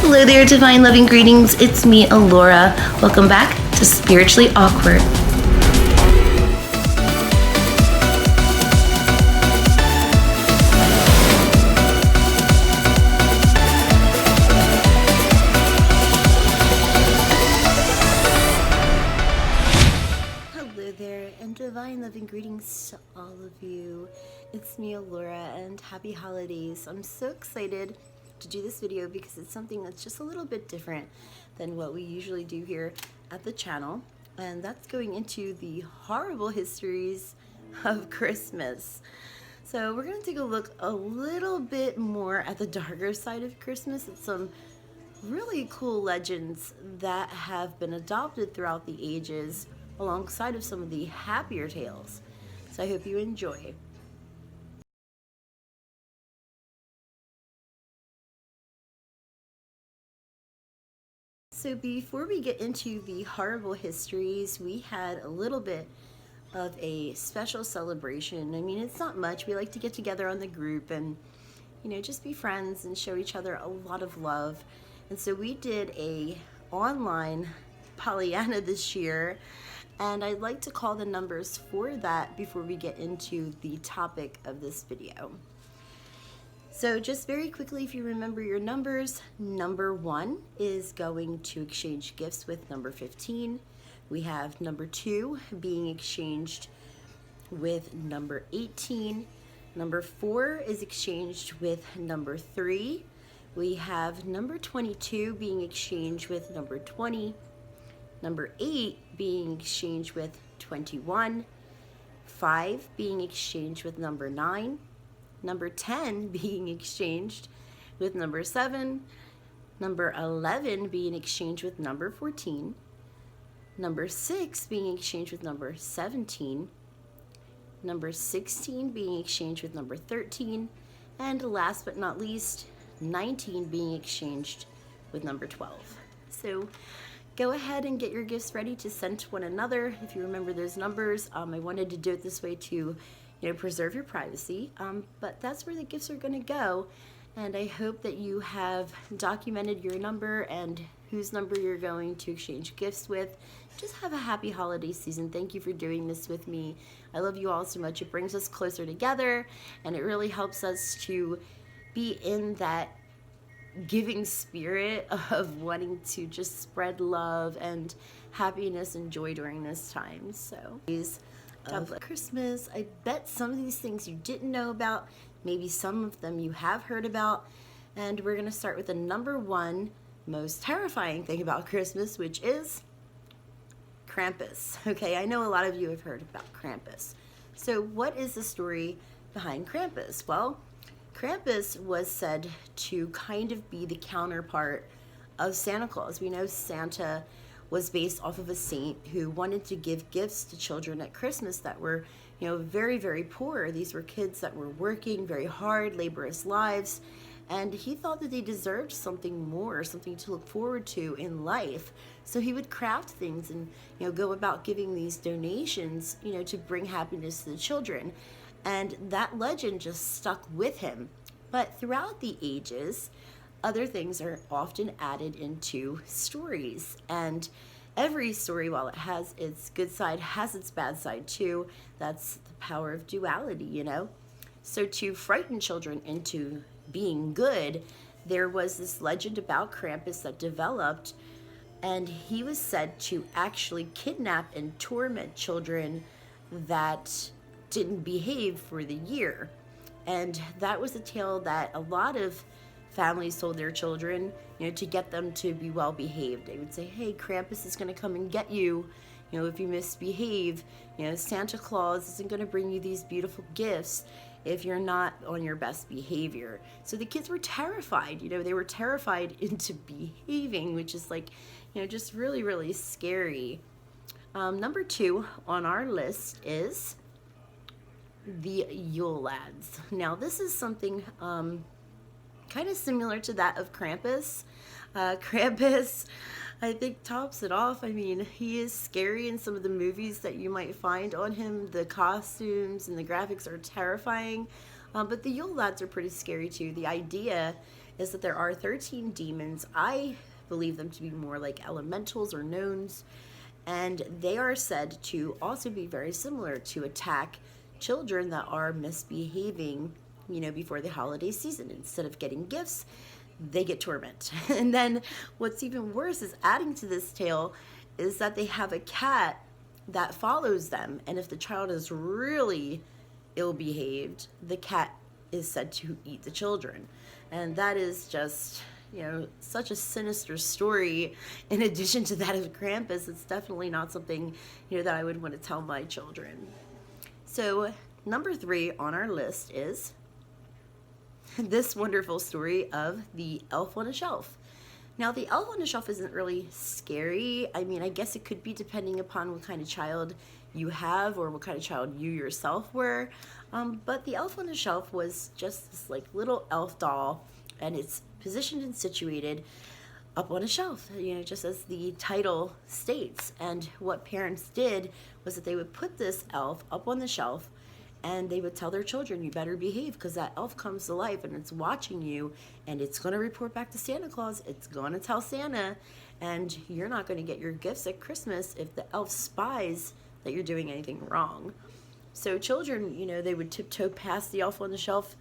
Hello there, divine loving greetings. It's me, Alura. Welcome back to Spiritually Awkward. Hello there, and divine loving greetings to all of you. It's me, Alura, and happy holidays. I'm so excited to do this video because it's something that's just a little bit different than what we usually do here at the channel, and that's going into the horrible histories of Christmas. So we're going to take a look a little bit more at the darker side of Christmas at some really cool legends that have been adopted throughout the ages alongside of some of the happier tales. So I hope you enjoy. So before we get into the horrible histories, we had a little bit of a special celebration. I mean, it's not much. We like to get together on the group and, just be friends and show each other a lot of love. And so we did a online Pollyanna this year, and I'd like to call the numbers for that before we get into the topic of this video. So just very quickly, if you remember your numbers, number 1 is going to exchange gifts with number 15. We have number 2 being exchanged with number 18. Number 4 is exchanged with number 3. We have number 22 being exchanged with number 20. Number 8 being exchanged with 21. 5 being exchanged with number 9. Number 10 being exchanged with number 7, number 11 being exchanged with number 14, number 6 being exchanged with number 17, number 16 being exchanged with number 13, and last but not least, 19 being exchanged with number 12. So go ahead and get your gifts ready to send to one another. If you remember those numbers, I wanted to do it this way to preserve your privacy, but that's where the gifts are going to go. And I hope that you have documented your number and whose number you're going to exchange gifts with. Just have a happy holiday season. Thank you for doing this with me. I love you all so much. It brings us closer together, and it really helps us to be in that giving spirit of wanting to just spread love and happiness and joy during this time. So of Christmas, I bet some of these things you didn't know about, maybe some of them you have heard about, and we're going to start with the number 1 most terrifying thing about Christmas, which is Krampus. Okay, I know a lot of you have heard about Krampus. So what is the story behind Krampus? Well, Krampus was said to kind of be the counterpart of Santa Claus. We know Santa was based off of a saint who wanted to give gifts to children at Christmas that were, very, very poor. These were kids that were working very hard, laborious lives, and he thought that they deserved something more, something to look forward to in life. So he would craft things and, go about giving these donations, to bring happiness to the children. And that legend just stuck with him. But throughout the ages, other things are often added into stories, and every story, while it has its good side, has its bad side too. That's the power of duality, So to frighten children into being good, there was this legend about Krampus that developed, and he was said to actually kidnap and torment children that didn't behave for the year. And that was a tale that a lot of families told their children, to get them to be well behaved. They would say, hey, Krampus is going to come and get you, if you misbehave. Santa Claus isn't going to bring you these beautiful gifts if you're not on your best behavior. So the kids were terrified, they were terrified into behaving, which is just really, really scary. Number 2 on our list is the Yule lads. Now, this is something kind of similar to that of Krampus. Krampus, I think, tops it off. I mean, he is scary in some of the movies that you might find on him. The costumes and the graphics are terrifying, but the Yule lads are pretty scary too. The idea is that there are 13 demons. I believe them to be more like elementals or knowns, and they are said to also be very similar to attack children that are misbehaving, before the holiday season. Instead of getting gifts, they get torment. And then what's even worse is, adding to this tale, is that they have a cat that follows them, and if the child is really ill behaved, the cat is said to eat the children. And that is just, such a sinister story. In addition to that of Krampus, it's definitely not something, that I would want to tell my children. So number 3 on our list is this wonderful story of the elf on a shelf. Now, the elf on a shelf isn't really scary. I mean, I guess it could be depending upon what kind of child you have or what kind of child you yourself were. But the elf on the shelf was just this like little elf doll, and it's positioned and situated up on a shelf, just as the title states. And what parents did was that they would put this elf up on the shelf, and they would tell their children, you better behave, because that elf comes to life and it's watching you, and it's going to report back to Santa Claus. It's going to tell Santa, and you're not going to get your gifts at Christmas if the elf spies that you're doing anything wrong. So children, they would tiptoe past the elf on the shelf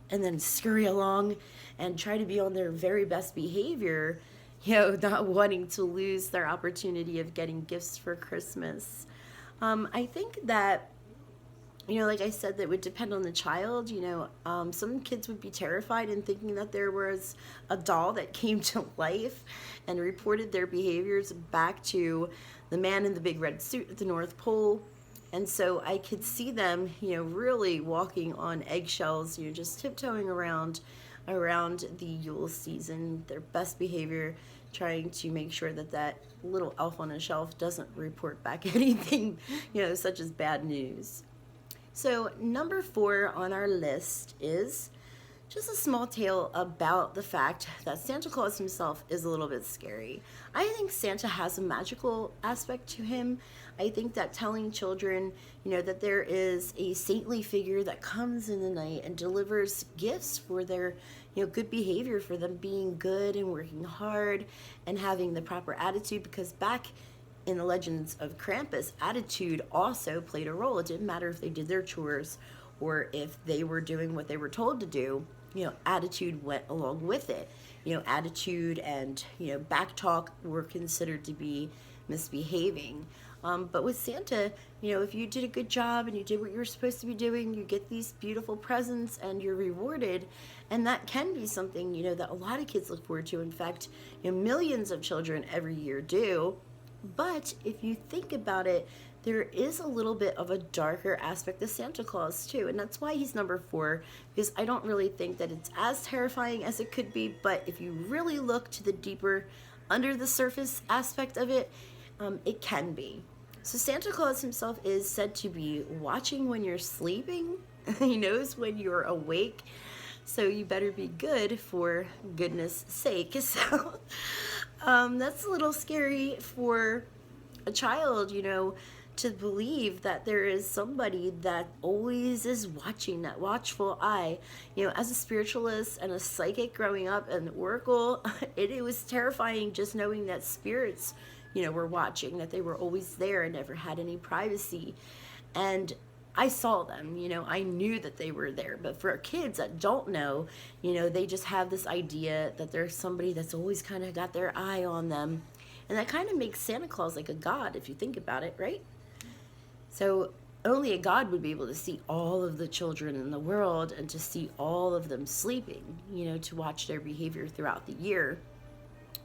and then scurry along and try to be on their very best behavior, not wanting to lose their opportunity of getting gifts for Christmas. I think that, like I said, that would depend on the child. Some kids would be terrified in thinking that there was a doll that came to life and reported their behaviors back to the man in the big red suit at the North Pole. And so I could see them, really walking on eggshells, just tiptoeing around the Yule season, their best behavior, trying to make sure that that little elf on a shelf doesn't report back anything, such as bad news. So number 4 on our list is just a small tale about the fact that Santa Claus himself is a little bit scary. I think Santa has a magical aspect to him. I think that telling children, that there is a saintly figure that comes in the night and delivers gifts for their, good behavior, for them being good and working hard and having the proper attitude, because back in the legends of Krampus, attitude also played a role. It didn't matter if they did their chores or if they were doing what they were told to do, attitude went along with it. Attitude and, back talk were considered to be misbehaving. But with Santa, if you did a good job and you did what you were supposed to be doing, you get these beautiful presents and you're rewarded. And that can be something, that a lot of kids look forward to. In fact, millions of children every year do. But if you think about it, there is a little bit of a darker aspect of Santa Claus too, and that's why he's number 4, because I don't really think that it's as terrifying as it could be. But if you really look to the deeper, under the surface aspect of it, it can be. So Santa Claus himself is said to be watching when you're sleeping. He knows when you're awake, so you better be good for goodness sake. So that's a little scary for a child, to believe that there is somebody that always is watching, that watchful eye. As a spiritualist and a psychic growing up, an oracle, it was terrifying just knowing that spirits, were watching, that they were always there and never had any privacy. And I saw them, I knew that they were there. But for kids that don't know, they just have this idea that there's somebody that's always kind of got their eye on them. And that kind of makes Santa Claus like a god, if you think about it, right? So only a god would be able to see all of the children in the world and to see all of them sleeping, to watch their behavior throughout the year.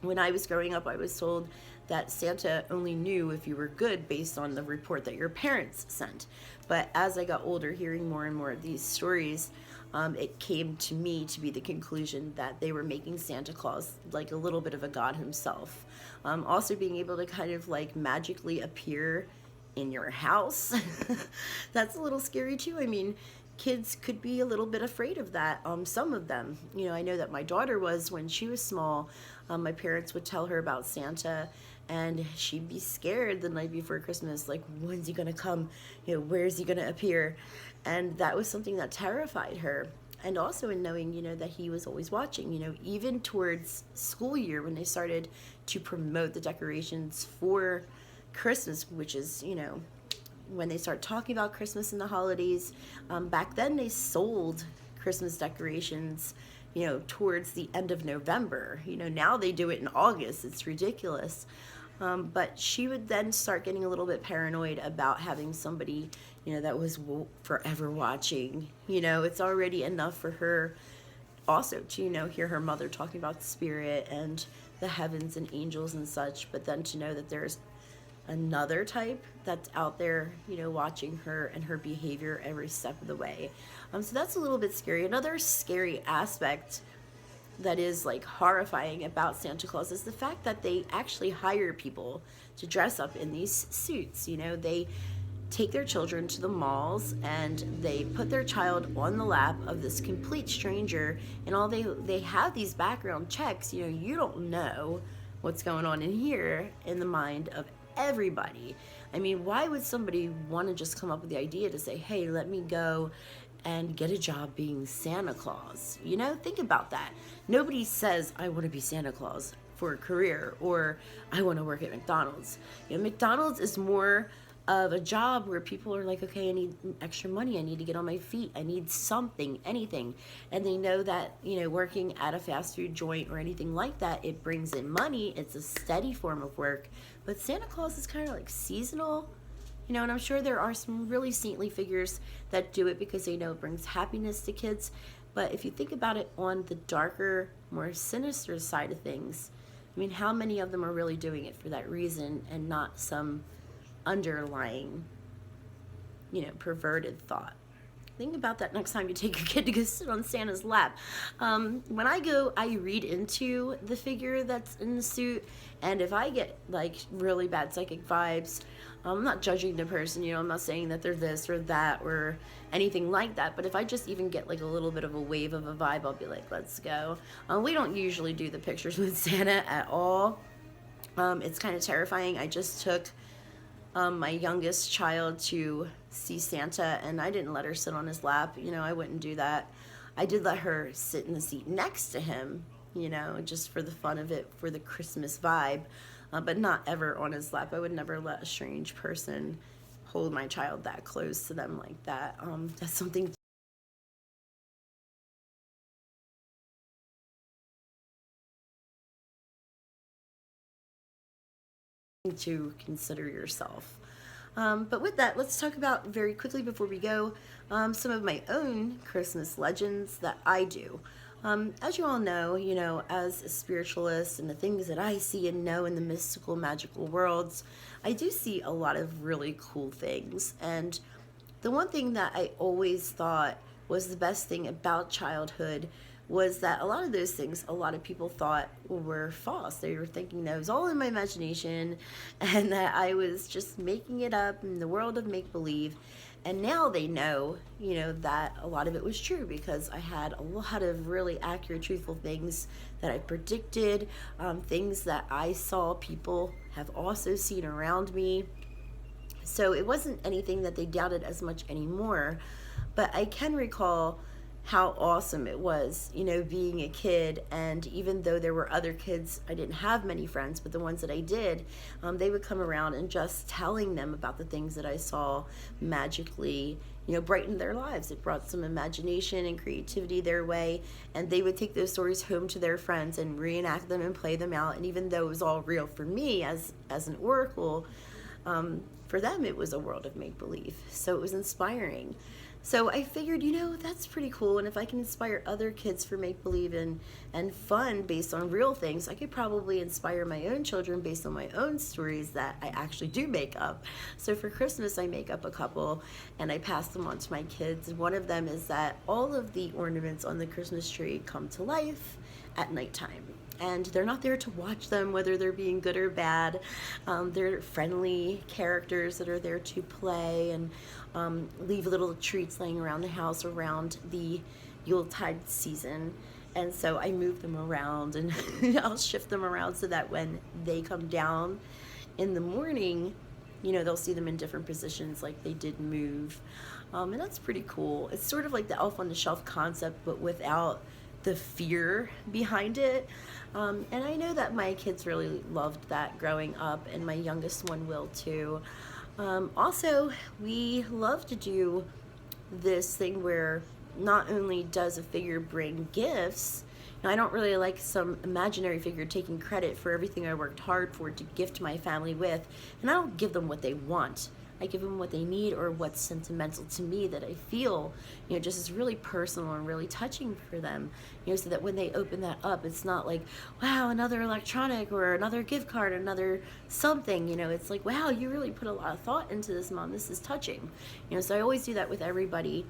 When I was growing up, I was told that Santa only knew if you were good based on the report that your parents sent. But as I got older, hearing more and more of these stories, it came to me to be the conclusion that they were making Santa Claus like a little bit of a god himself. Also being able to kind of like magically appear in your house. That's a little scary too. I mean, kids could be a little bit afraid of that. Some of them, I know that my daughter was when she was small. My parents would tell her about Santa, and she'd be scared the night before Christmas, like, when's he gonna come? Where's he gonna appear? And that was something that terrified her. And also in knowing, that he was always watching, even towards school year when they started to promote the decorations for Christmas, which is, when they start talking about Christmas and the holidays. Back then they sold Christmas decorations, towards the end of November. Now they do it in August. It's ridiculous. But she would then start getting a little bit paranoid about having somebody, that was forever watching. It's already enough for her also to, hear her mother talking about spirit and the heavens and angels and such, but then to know that there's another type that's out there, watching her and her behavior every step of the way. So that's a little bit scary. Another scary aspect that is like horrifying about Santa Claus is the fact that they actually hire people to dress up in these suits. They take their children to the malls and they put their child on the lap of this complete stranger, and all they have these background checks. You don't know what's going on in here in the mind of everybody. I mean, why would somebody want to just come up with the idea to say, hey, let me go and get a job being Santa Claus? Think about that. Nobody says, I want to be Santa Claus for a career, or I want to work at McDonald's. McDonald's is more of a job where people are like, okay, I need extra money, I need to get on my feet, I need something, anything. And they know that, working at a fast food joint or anything like that, it brings in money, it's a steady form of work. But Santa Claus is kind of like seasonal, and I'm sure there are some really saintly figures that do it because they know it brings happiness to kids. But if you think about it on the darker, more sinister side of things, I mean, how many of them are really doing it for that reason and not some underlying, perverted thought? Think about that next time you take your kid to go sit on Santa's lap. When I go, I read into the figure that's in the suit, and if I get like really bad psychic vibes, I'm not judging the person, I'm not saying that they're this or that or anything like that, but if I just even get like a little bit of a wave of a vibe, I'll be like, let's go. We don't usually do the pictures with Santa at all. It's kind of terrifying. I just took my youngest child to see Santa, and I didn't let her sit on his lap. I wouldn't do that. I did let her sit in the seat next to him, just for the fun of it, for the Christmas vibe, but not ever on his lap. I would never let a strange person hold my child that close to them like that. That's something to consider yourself. But with that, let's talk about very quickly before we go some of my own Christmas legends that I do. As you all know, as a spiritualist and the things that I see and know in the mystical, magical worlds, I do see a lot of really cool things. And the one thing that I always thought was the best thing about childhood was that a lot of those things a lot of people thought were false. They were thinking that it was all in my imagination and that I was just making it up in the world of make-believe. And now they know, that a lot of it was true because I had a lot of really accurate, truthful things that I predicted, things that I saw people have also seen around me. So it wasn't anything that they doubted as much anymore. But I can recall how awesome it was, being a kid. And even though there were other kids, I didn't have many friends, but the ones that I did, they would come around and just telling them about the things that I saw magically, brightened their lives. It brought some imagination and creativity their way, and they would take those stories home to their friends and reenact them and play them out. And even though it was all real for me as an oracle, for them it was a world of make-believe. So it was inspiring. So I figured, that's pretty cool. And if I can inspire other kids for make-believe and fun based on real things, I could probably inspire my own children based on my own stories that I actually do make up. So for Christmas, I make up a couple and I pass them on to my kids. One of them is that all of the ornaments on the Christmas tree come to life at nighttime. And they're not there to watch them, whether they're being good or bad. They're friendly characters that are there to play and leave little treats laying around the house around the Yuletide season. And so I move them around and I'll shift them around so that when they come down in the morning, they'll see them in different positions, like they did move. And that's pretty cool. It's sort of like the elf on the shelf concept, but without the fear behind it. And I know that my kids really loved that growing up, and my youngest one will too. Also, we love to do this thing where not only does a figure bring gifts, I don't really like some imaginary figure taking credit for everything I worked hard for to gift my family with, and I don't give them what they want. I give them what they need, or what's sentimental to me that I feel, just is really personal and really touching for them, so that when they open that up, it's not like, wow, another electronic or another gift card, another something, it's like, wow, you really put a lot of thought into this, Mom. This is touching. So I always do that with everybody.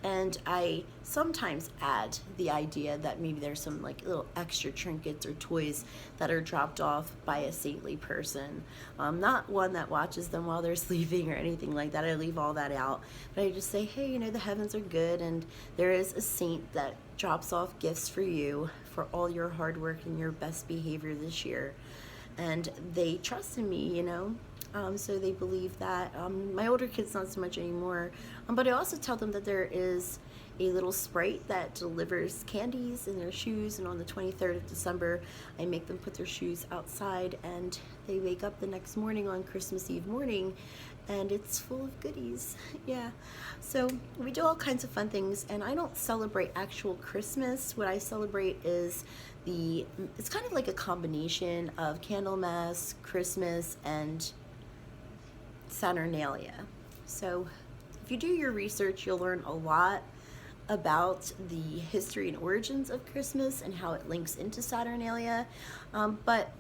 And I sometimes add the idea that maybe there's some like little extra trinkets or toys that are dropped off by a saintly person. Not one that watches them while they're sleeping or anything like that. I leave all that out. But I just say, hey, the heavens are good, and there is a saint that drops off gifts for you for all your hard work and your best behavior this year. And they trust in me, so they believe that. My older kids, not so much anymore, but I also tell them that there is a little sprite that delivers candies in their shoes, and on the 23rd of December, I make them put their shoes outside, and they wake up the next morning on Christmas Eve morning, and it's full of goodies. Yeah, so we do all kinds of fun things, and I don't celebrate actual Christmas. What I celebrate is it's kind of like a combination of Candlemas, Christmas, and Saturnalia. So if you do your research, you'll learn a lot about the history and origins of Christmas and how it links into Saturnalia. But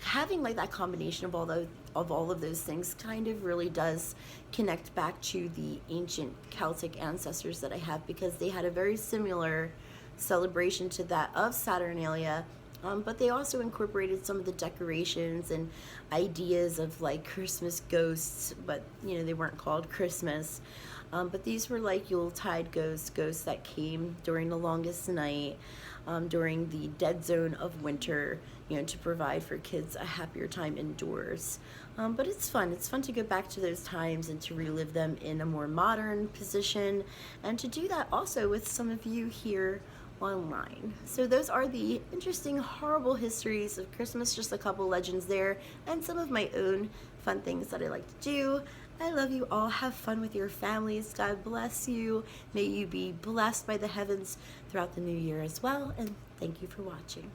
having like that combination of all of those things kind of really does connect back to the ancient Celtic ancestors that I have, because they had a very similar celebration to that of Saturnalia. But they also incorporated some of the decorations and ideas of like Christmas ghosts, but they weren't called Christmas. But these were like Yuletide ghosts that came during the longest night, during the dead zone of winter, to provide for kids a happier time indoors. But it's fun. It's fun to go back to those times and to relive them in a more modern position, and to do that also with some of you here online. So those are the interesting, horrible histories of Christmas, just a couple legends there, and some of my own fun things that I like to do. I love you all. Have fun with your families. God bless you. May you be blessed by the heavens throughout the new year as well, and thank you for watching.